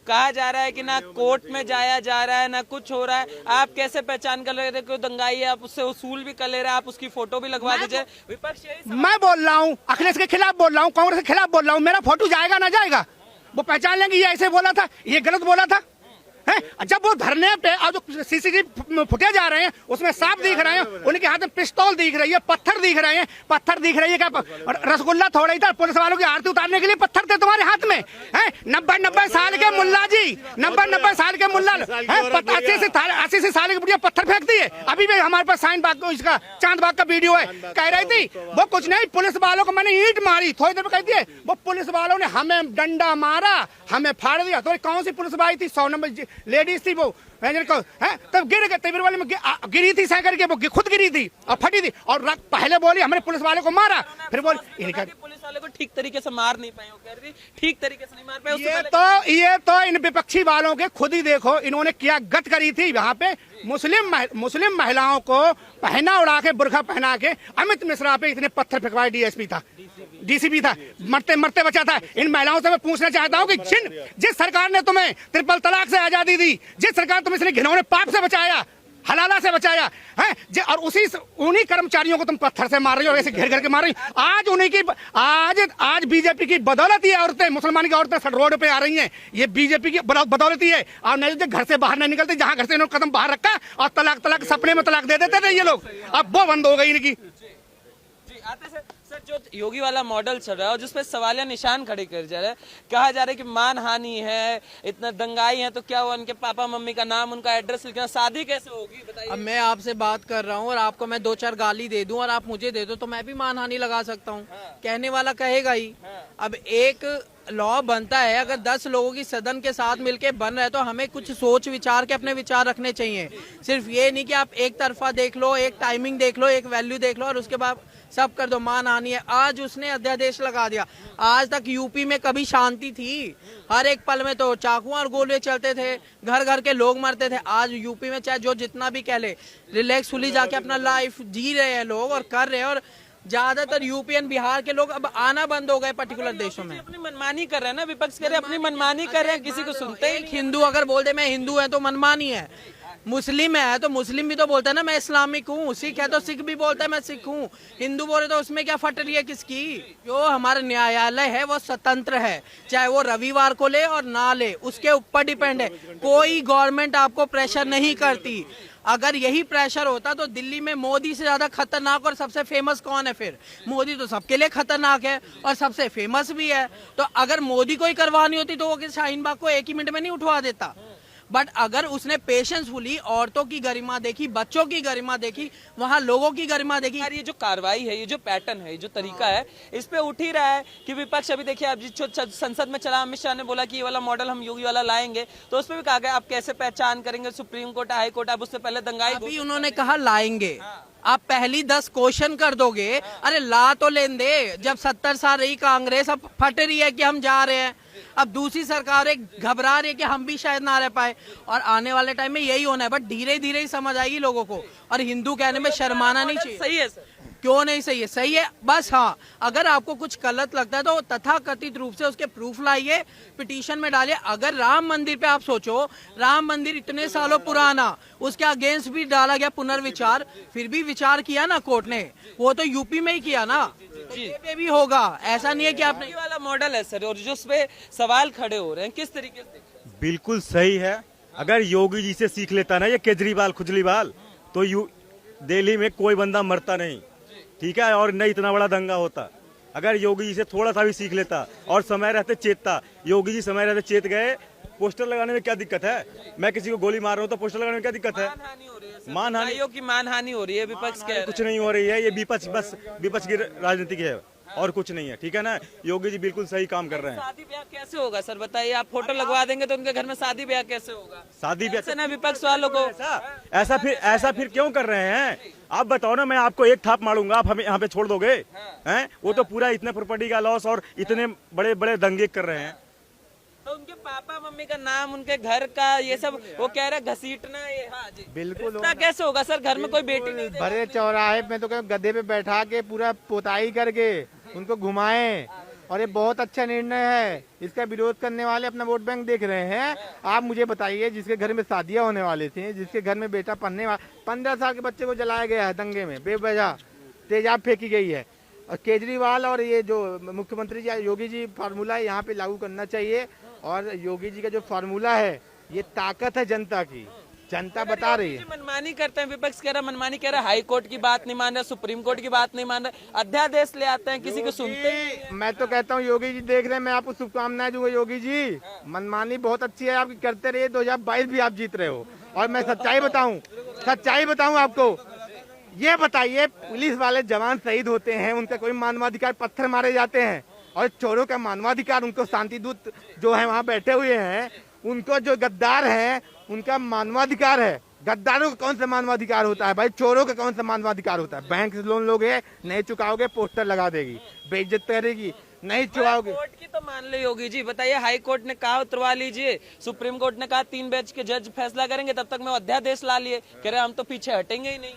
कहा जा रहा है कि ना कोर्ट में जाया जा रहा है ना कुछ हो रहा है, आप कैसे पहचान कर रहे थे कोई दंगाई है, आप उससे वसूल भी कर ले रहे हैं, आप उसकी फोटो भी लगवा दीजिए। विपक्ष यही मैं बोल रहा हूँ, अखिलेश के खिलाफ बोल रहा हूँ, कांग्रेस के खिलाफ बोल रहा हूँ, मेरा फोटो जाएगा ना जाएगा, वो पहचान लेंगे ये ऐसे बोला था, ये गलत बोला था है? जब वो धरने पे और जो सीसीटीवी फुटेज आ रहे हैं उसमें सांप दिख रहे हैं, उनके हाथ में पिस्तौल दिख रही है, पत्थर दिख रहे हैं, पत्थर दिख रही है क्या रसगुल्ला थोड़ा ही था, पुलिस वालों की आरती उतारने के लिए पत्थर थे तुम्हारे हाथ में हैं? 90 साल के मुल्ला जी, 90 साल के मुल्ला 80 से साल की बुढ़िया पत्थर फेंकती है। अभी भी हमारे पास साइन बाग इसका चांद बाग का वीडियो है, कह रही थी वो कुछ नहीं, पुलिस वालों को मैंने ईंट मारी, थोड़ी देर में कहती है वो पुलिस वालों ने हमें डंडा मारा, हमें फाड़ दिया। तो कौन सी पुलिस वाली थी? 100 नंबर लेडीज थी वो है, तब गिर गए, तबीर वाले में गिरी थी साइकिल के, वो खुद गिरी थी और फटी थी, और पहले बोली हमने पुलिस वाले को मारा, फिर बोली इनका पुलिस वाले को ठीक तरीके से मार नहीं पाए, कह रही ठीक तरीके से नहीं मार पाए। ये तो इन विपक्षी वालों के खुद ही देखो इन्होंने क्या गत करी थी। यहाँ पे मुस्लिम महिलाओं को पहना उड़ा के, बुरखा पहना के, अमित मिश्रा पे इतने पत्थर फेंकवाए, डीसीपी था, मरते मरते बचा था। इन महिलाओं से मैं पूछना चाहता हूँ कि जिस सरकार ने तुम्हें ट्रिपल तलाक से आजादी दी, जिस सरकार तुम्हें इसने घिनौने पाप से बचाया, हलाला से बचाया है, और उन्हीं कर्मचारियों को तुम पत्थर से मार रही हो, ऐसे घेर घेर के मार रही हो। आज उन्हीं की आज बीजेपी की बदौलत ही औरतें, मुसलमान की औरतें रोड पे आ रही हैं, ये बीजेपी की बदौलत ही है। और नहीं तो घर से बाहर नहीं निकलते, जहां घर से इन्होंने कदम बाहर रखा और तलाक सपने में तलाक दे देते थे ये लोग, अब वो बंद हो गई इनकी। आते सर जो योगी वाला मॉडल चल रहा है और जिसपे सवालिया निशान खड़े कर जा रहा है, कहा जा रहा है कि मानहानि है, इतना दंगाई है, तो क्या हुआ उनके पापा मम्मी का नाम, उनका एड्रेस लिखना, शादी कैसे होगी बताइए। अब मैं आपसे बात कर रहा हूँ और आपको मैं 2-4 गाली दे दूं और आप मुझे दे दो तो मैं भी मानहानि लगा सकता हूँ। कहने वाला कहेगा ही। अब एक लॉ बनता है, अगर 10 लोगों की सदन के साथ मिलके बन रहा है तो हमें कुछ सोच विचार के अपने विचार रखने चाहिए। सिर्फ ये नहीं कि आप एक तरफा देख लो, एक टाइमिंग देख लो, एक वैल्यू देख लो और उसके बाद सब कर दो। मानहानि है, आज उसने अध्यादेश लगा दिया। आज तक यूपी में कभी शांति थी? हर एक पल में तो चाकुओं और गोले चलते थे, घर घर के लोग मरते थे। आज यूपी में चाहे जो जितना भी कह ले, रिलैक्सफुली जाके अपना लाइफ जी रहे हैं लोग और कर रहे हैं। और ज्यादातर यूपी एंड बिहार के लोग अब आना बंद हो गए पर्टिकुलर देशों में। अपनी मनमानी कर रहे हैं ना, विपक्ष कह रहे हैं अपनी मनमानी कर रहे हैं, किसी को सुनते ही। हिंदू अगर बोल दे मैं हिंदू है तो मनमानी है, मुस्लिम है तो मुस्लिम भी तो बोलता है ना मैं इस्लामिक हूँ, सिख है तो सिख भी बोलता है मैं सिख हूँ, हिंदू बोले तो उसमें क्या फट रही है किसकी। जो हमारा न्यायालय है वो स्वतंत्र है, चाहे वो रविवार को ले और ना ले, उसके ऊपर डिपेंड है। कोई गवर्नमेंट आपको प्रेशर नहीं करती। अगर यही प्रेशर होता तो दिल्ली में मोदी से ज्यादा खतरनाक और सबसे फेमस कौन है? फिर मोदी तो सबके लिए खतरनाक है और सबसे फेमस भी है। तो अगर मोदी को ही करवानी होती तो वो शाहीन बाग को 1 ही मिनट में नहीं उठवा देता। बट अगर उसने पेशेंसफुली औरतों की गरिमा देखी, बच्चों की गरिमा देखी, वहां लोगों की गरिमा देखी। ये जो कार्रवाई है, ये जो पैटर्न है, ये जो तरीका है, इस पे उठ ही रहा है कि विपक्ष अभी देखिए, अब जो संसद में चला, अमित शाह ने बोला कि ये वाला मॉडल हम योगी वाला लाएंगे, तो उस पर भी कहा गया आप कैसे पहचान करेंगे सुप्रीम कोर्ट, हाई कोर्ट, अब उससे पहले दंगाई। अभी उन्होंने कहा लाएंगे, आप पहली 10 क्वेश्चन कर दोगे, अरे ला तो लेन दे। जब 70 साल रही कांग्रेस, अब फट रही है कि हम जा रहे हैं, अब दूसरी सरकार घबरा रही है कि हम भी शायद ना रह पाए, और आने वाले टाइम में यही होना है। बट धीरे धीरे ही समझ आएगी लोगों को, और हिंदू कहने में शर्माना नहीं चाहिए। सही है सर, क्यों नहीं सही है? सही है। बस हाँ, अगर आपको कुछ गलत लगता है तो तथाकथित रूप से उसके प्रूफ लाइए, पिटीशन में डालिए। अगर राम मंदिर पे आप सोचो, राम मंदिर इतने सालों पुराना, उसके अगेंस्ट भी डाला गया पुनर्विचार, फिर भी विचार किया ना कोर्ट ने, वो तो यूपी में ही किया ना, पे भी होगा। ऐसा नहीं है कि आपने वाला मॉडल है सर, और जो उस पे सवाल खड़े हो रहे हैं किस तरीके से? बिल्कुल सही है। अगर योगी जी से सीख लेता ना ये केजरीवाल खुजलीवाल, तो दिल्ली में कोई बंदा मरता नहीं, ठीक है, और न इतना बड़ा दंगा होता। अगर योगी जी से थोड़ा सा भी सीख लेता और समय रहते चेतता, योगी जी समय रहते चेत गए। पोस्टर लगाने में क्या दिक्कत है? मैं किसी को गोली मार रहा हूँ तो पोस्टर लगाने में क्या दिक्कत है? मानहानि की मानहानि हो रही है, विपक्ष के कुछ नहीं हो रही है, ये विपक्ष की राजनीति है और कुछ नहीं है, ठीक है ना। योगी जी बिल्कुल सही काम कर रहे हैं। शादी ब्याह कैसे होगा सर बताइए? आप फोटो लगवा देंगे तो उनके घर में शादी ब्याह कैसे होगा? शादी ब्याह ना विपक्ष वालों को ऐसा फिर क्यों कर रहे हैं? आप बताओ ना, मैं आपको एक थाप मारूंगा, आप हमें यहाँ पे छोड़ दोगे? हैं? वो तो पूरा इतने प्रॉपर्टी का लॉस और इतने बड़े बड़े दंगे कर रहे हैं। तो उनके पापा मम्मी का नाम, उनके घर का, ये सब वो कह रहे घसीटना, ये हाँ जी बिल्कुल कैसे होगा सर? घर में कोई बेटी नहीं, भरे चौराहे में तो गधे पे बैठा के पूरा पोताई करके उनको घुमाएं, और ये बहुत अच्छा निर्णय है। इसका विरोध करने वाले अपना वोट बैंक देख रहे हैं। आप मुझे बताइए, जिसके घर में शादियां होने वाली थी, जिसके घर में बेटा पढ़ने वाला, 15 साल के बच्चे को जलाया गया है दंगे में, बेवजह तेजाब फेंकी गई है। और केजरीवाल और ये जो मुख्यमंत्री जी योगी जी फार्मूला यहाँ पे लागू करना चाहिए। और योगी जी का जो फार्मूला है, ये ताकत है जनता की, जनता बता रही है। मनमानी करते हैं, विपक्ष कह रहा है मनमानी, कह रहा है हाई कोर्ट की बात नहीं मान रहे, सुप्रीम कोर्ट की बात नहीं मान रहे, अध्यादेश ले आते हैं, किसी को सुनते ही नहीं है। मैं तो कहता हूँ योगी जी देख रहे हैं, मैं आपको शुभकामनाएं दूंगा योगी जी। मनमानी बहुत अच्छी है आपकी, करते रहिए, 2022 भी आप जीत रहे हो। और मैं सच्चाई बताऊं आपको, ये बताइए, पुलिस वाले जवान शहीद होते हैं, उनका कोई मानवाधिकार, पत्थर मारे जाते हैं, और चोरों का मानवाधिकार, उनको शांति दूत जो है वहाँ बैठे हुए हैं, उनको जो गद्दार हैं उनका मानवाधिकार है। गद्दारों का कौन सा मानवाधिकार होता है भाई? चोरों का कौन सा मानवाधिकार होता है? बैंक से लोन लोगे, नहीं चुकाओगे, पोस्टर लगा देगी, बेइज्जत करेगी, नहीं चुकाओगे। कोर्ट की तो मान ली होगी जी, बताइए हाई कोर्ट ने कहा उतरवा लीजिए, सुप्रीम कोर्ट ने कहा 3 बेंच के जज फैसला करेंगे, तब तक मैं अध्यादेश ला लिए, कह रहे हम तो पीछे हटेंगे ही नहीं।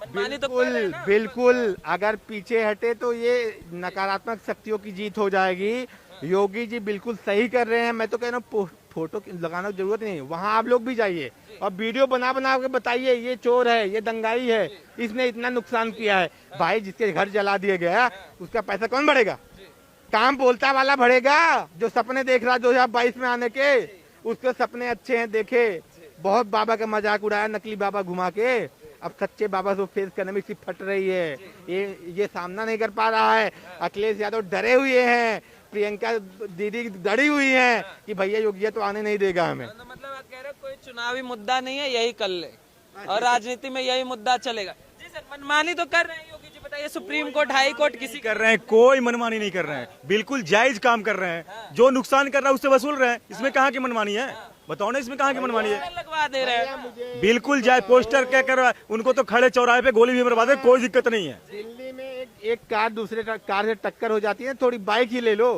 मनमानी तो कर रहे हैं ना। बिल्कुल, अगर पीछे हटे तो ये नकारात्मक शक्तियों की जीत हो जाएगी। योगी जी बिल्कुल सही कर रहे हैं। मैं तो कह रहा हूँ फोटो लगाने की जरूरत नहीं, वहाँ आप लोग भी जाइए और वीडियो बना के बताइए ये चोर है, ये दंगाई है, इसने इतना नुकसान किया है। भाई जिसके घर जला दिया गया उसका पैसा कौन भरेगा? काम बोलता वाला भरेगा, जो सपने देख रहा 2022 में आने के, उसके सपने अच्छे हैं, देखे। बहुत बाबा का मजाक उड़ाया नकली बाबा घुमा के, अब सच्चे बाबा को फेस करने में इसकी फट रही है। ये सामना नहीं कर पा रहा है। अखिलेश यादव डरे हुए हैं, प्रियंका दीदी डरी हुई है कि भैया योगी तो आने नहीं देगा हमें। तो मतलब आप कह रहे हो कोई चुनावी मुद्दा नहीं है, यही कर ले और राजनीति में यही मुद्दा चलेगा। जी सर, मनमानी तो कर रहे हैं योगी जी, बताइए सुप्रीम कोर्ट, हाई कोर्ट, किसी कर रहे हैं, कोई मनमानी नहीं कर रहे हैं, बिल्कुल जायज काम कर रहे हैं। जो नुकसान कर रहा है उससे वसूल रहे हैं, इसमें कहाँ की मनमानी है? बताओ ना, इसमें कहाँ की मनमानी है? लगवा दे रहे हैं, बिल्कुल जायज। पोस्टर क्या कर रहा है, उनको तो खड़े चौराहे पे गोली भी मरवा दे, कोई दिक्कत नहीं है। दिल्ली में एक कार दूसरे कार से टक्कर हो जाती है, थोड़ी बाइक ही ले लो,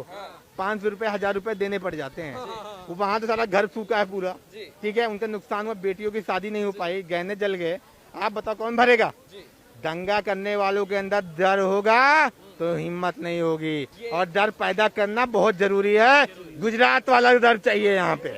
500 रुपए 1000 रुपए देने पड़ जाते हैं। वो वहाँ तो सारा घर फूका है पूरा, ठीक है, उनका नुकसान हुआ, बेटियों की शादी नहीं हो पाई, गहने जल गए। आप बताओ कौन भरेगा? दंगा करने वालों के अंदर डर होगा तो हिम्मत नहीं होगी, और डर पैदा करना बहुत जरूरी है। गुजरात वाला डर चाहिए यहाँ पे।